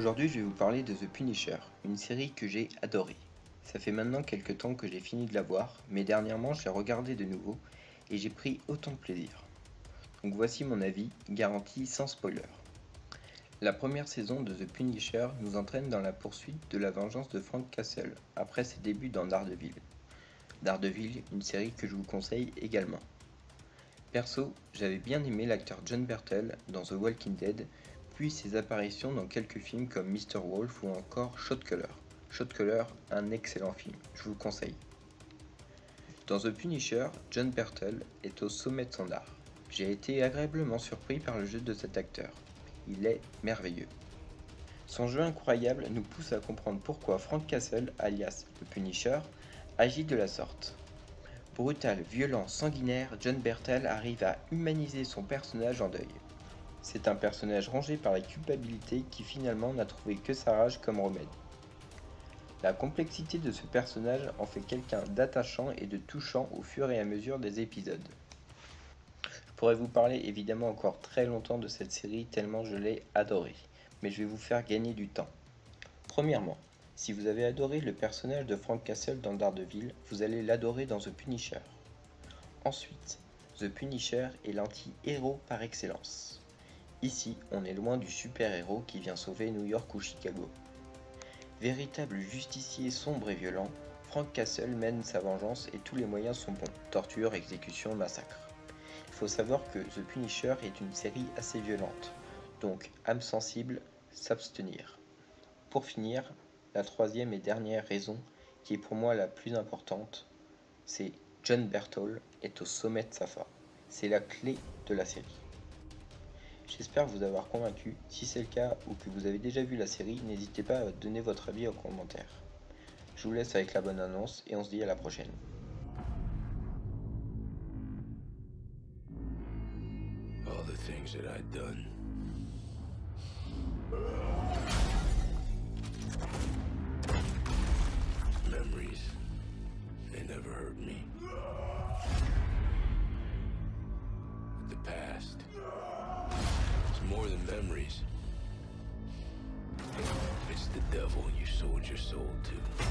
Aujourd'hui, je vais vous parler de The Punisher, une série que j'ai adorée. Ça fait maintenant quelques temps que j'ai fini de la voir, mais dernièrement je l'ai regardée de nouveau et j'ai pris autant de plaisir. Donc voici mon avis, garanti sans spoiler. La première saison de The Punisher nous entraîne dans la poursuite de la vengeance de Frank Castle après ses débuts dans Daredevil. Daredevil, une série que je vous conseille également. Perso, j'avais bien aimé l'acteur John Bertel dans The Walking Dead, puis ses apparitions dans quelques films comme Mr. Wolf ou encore Shot Caller. Shot Caller, un excellent film, je vous le conseille. Dans The Punisher, John Bertel est au sommet de son art. J'ai été agréablement surpris par le jeu de cet acteur. Il est merveilleux. Son jeu incroyable nous pousse à comprendre pourquoi Frank Castle, alias le Punisher, agit de la sorte. Brutal, violent, sanguinaire, John Bertel arrive à humaniser son personnage en deuil. C'est un personnage rongé par la culpabilité qui finalement n'a trouvé que sa rage comme remède. La complexité de ce personnage en fait quelqu'un d'attachant et de touchant au fur et à mesure des épisodes. Je pourrais vous parler évidemment encore très longtemps de cette série tellement je l'ai adorée, mais je vais vous faire gagner du temps. Premièrement, si vous avez adoré le personnage de Frank Castle dans Daredevil, vous allez l'adorer dans The Punisher. Ensuite, The Punisher est l'anti-héros par excellence. Ici, on est loin du super-héros qui vient sauver New York ou Chicago. Véritable justicier sombre et violent, Frank Castle mène sa vengeance et tous les moyens sont bons, torture, exécution, massacre. Il faut savoir que The Punisher est une série assez violente, donc âme sensible, s'abstenir. Pour finir, la troisième et dernière raison, qui est pour moi la plus importante, c'est John Bertel est au sommet de sa forme. C'est la clé de la série. J'espère vous avoir convaincu. Si c'est le cas ou que vous avez déjà vu la série, n'hésitez pas à donner votre avis en commentaire. Je vous laisse avec la bonne annonce et on se dit à la prochaine. All the things that I'd done. Memories, they never hurt me. The past, it's more than memories. It's the devil you sold your soul to.